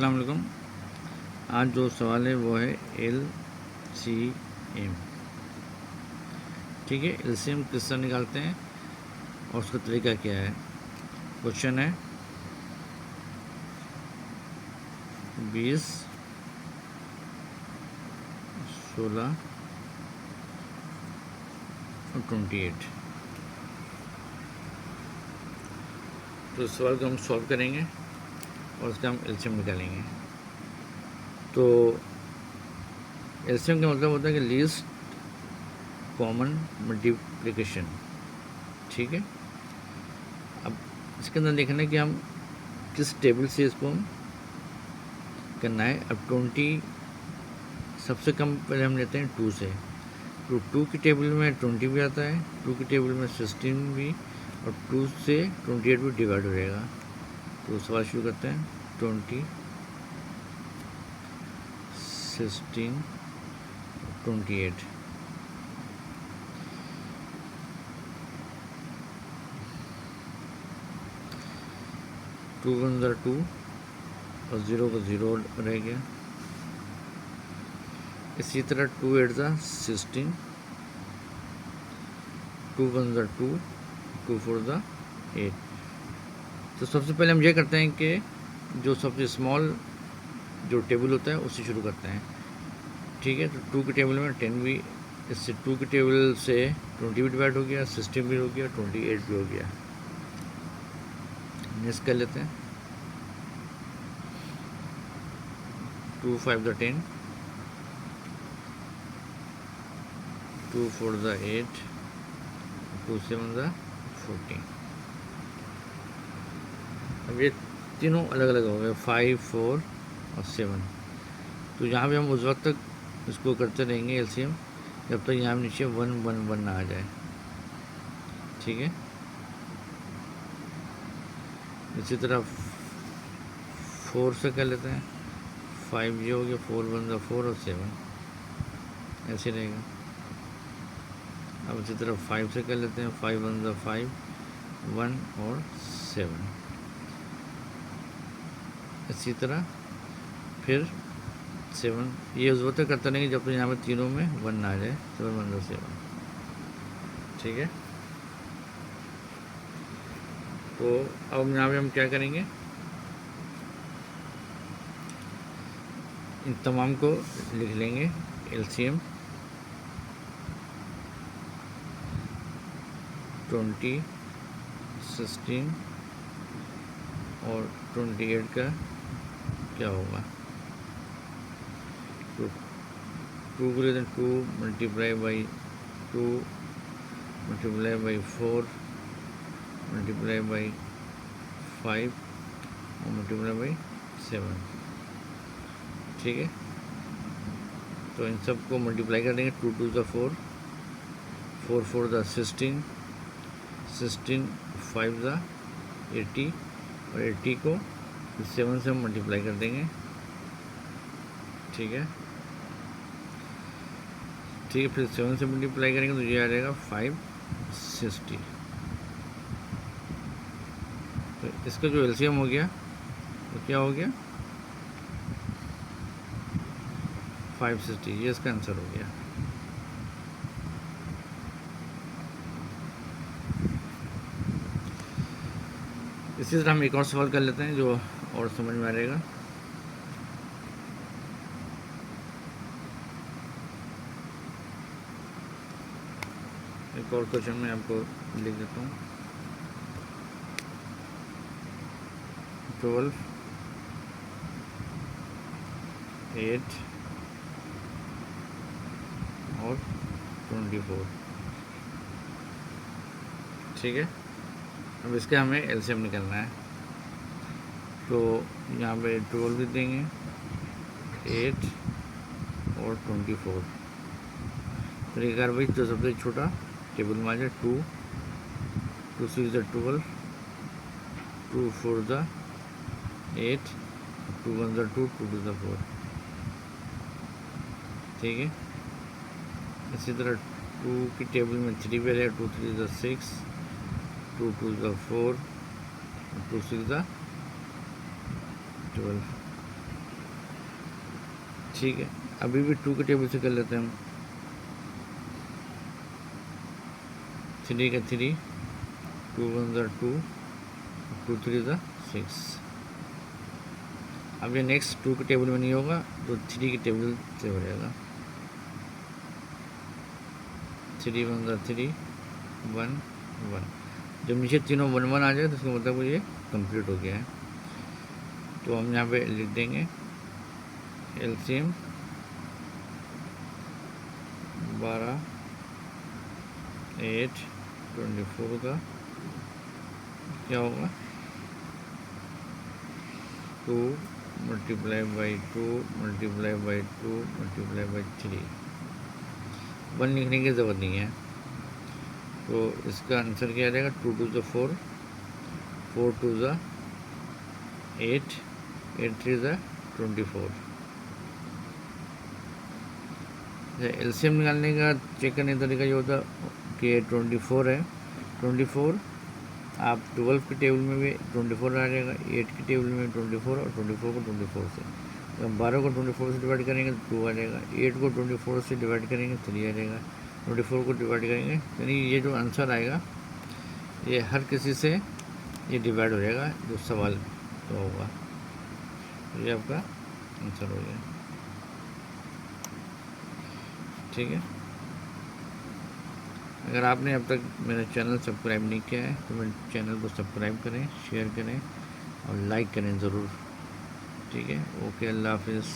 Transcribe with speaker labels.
Speaker 1: अस्सलाम वालेकुम। आज जो सवाल है वो है एल सी एम। ठीक है, एल सी एम किस तरह निकालते हैं और उसका तरीका क्या है। क्वेश्चन है 20, 16 और 28। तो इस सवाल को हम सॉल्व करेंगे और उसका हम एलसीएम निकालेंगे। तो एलसीएम का मतलब होता है कि लीस्ट कॉमन मल्टीप्लिकेशन। ठीक है, अब इसके अंदर देखना है कि हम किस टेबल से इसको हम करना है। अब 20 सबसे कम पहले हम लेते हैं 2 से। तो 2 की टेबल में 20 भी आता है, 2 की टेबल में 16 भी, और 2 से 28 भी डिवाइड हो जाएगा। तो सवाल शुरू करते हैं। 20, 16, 28। टू 1 ज़ा 2 और 0 का 0 रह गया। इसी तरह 2 8 ज़ा 16, 2 1 ज़ा 2, 2 4 ज़ा 8। तो सबसे पहले हम ये करते हैं कि जो सबसे स्मॉल जो टेबल होता है उससे शुरू करते हैं। ठीक है, तो 2 की टेबल में 10 भी, इससे 2 की टेबल से 20 भी डिवाइड हो गया, 16 भी हो गया, 28 भी हो गया। नेक्स्ट कर लेते हैं। 2 5 ज़ा 10, 2 4 ज़ा 8, 2 7 ज़ा 14। अब ये तीनों अलग अलग हो गए, 5 4 और 7। तो यहाँ भी हम उस वक्त तक इसको करते रहेंगे एलसीएम जब तक यहाँ नीचे 1 1 1 ना आ जाए। ठीक है, इसी तरह 4 से कर लेते हैं। 5 ये हो गया, 4 1 ज़ा 4 और 7 ऐसे रहेगा। अब इसी तरह 5 से कर लेते हैं। 5 1 ज़ा 5, 1 और 7। इसी तरह फिर 7, ये उस वक्त तक करते रहेंगे जब तक यहाँ पे तीनों में 1 ना आ जाए। 7 1 ज़ा 7। ठीक है, तो अब यहाँ पे हम क्या करेंगे, इन तमाम को लिख लेंगे। एलसीएम 20, 16 और 28 का क्या होगा। तो 2 को लेते हैं, 2 multiply by 2 multiply by 4 multiply by 5 और मल्टीप्लाई बाई 7। ठीक है, तो इन सब को मल्टीप्लाई कर देंगे। 2 2 ज़ा 4, 4 4 ज़ा 16, 16 5 ज़ा 80 और 80 को 7 से हम मल्टीप्लाई कर देंगे। ठीक है, ठीक है, फिर 7 से मल्टीप्लाई करेंगे तो ये आ जाएगा 560। तो इसका जो एलसीएम हो गया वो क्या हो गया, 560। ये इसका आंसर हो गया। इसी तरह हम एक और सवाल कर लेते हैं जो और समझ में आ जाएगा। एक और क्वेश्चन मैं आपको लिख देता हूँ। 12, 8 और 24। ठीक है, अब इसका हमें एलसीएम निकालना है। तो यहाँ पे 12 भी देंगे, 8 और 24। तरीका भाई तो सबसे छोटा टेबल में आ जाए। 2 2 6 ज़ा 12, 2 4 ज़ा 8, 2 1 ज़ा 2, 2 2 ज़ा 4। ठीक है, इसी तरह 2 की टेबल में 3 भी रहेगा। 2 3 ज़ा 6, 2 2 ज़ा 4, 2 6 ज़ा 12। ठीक है, अभी भी 2 के टेबल से कर लेते हैं हम। 3 का 3, 2 1 2, 2 3 6। अब ये नेक्स्ट 2 के टेबल में नहीं होगा तो 3 के टेबल से हो जाएगा। 3 1 3, 1 1। जब नीचे तीनों 1 1 आ जाए तो उसका मतलब ये कंप्लीट हो गया है। तो हम यहाँ पे लिख देंगे एलसीएम 12 8 24 का क्या होगा, 2 multiply by 2 multiply by 2 multiply by 3। 1 लिखने की ज़रूरत नहीं है। तो इसका आंसर क्या आ जाएगा, 2 2 4, 4 2 8, 8 3 24। एलसीएम निकालने का चेक करने का तरीका ये होता कि 24 है, 24 आप 12 के टेबल में भी 24 आ जाएगा, 8 के टेबल में 24 और 24 को 24 से, तो हम 12 को 24 से डिवाइड करेंगे तो 2 आ जाएगा, 8 को 24 से डिवाइड करेंगे 3 आ जाएगा, 24 को डिवाइड करेंगे, यानी ये जो आंसर आएगा ये हर किसी से ये डिवाइड हो जाएगा जो सवाल तो होगा। ये आपका आंसर हो गया। ठीक है, अगर आपने अब तक मेरा चैनल सब्सक्राइब नहीं किया है तो मेरे चैनल को सब्सक्राइब करें, शेयर करें और लाइक करें ज़रूर। ठीक है, ओके, अल्लाह हाफिज़।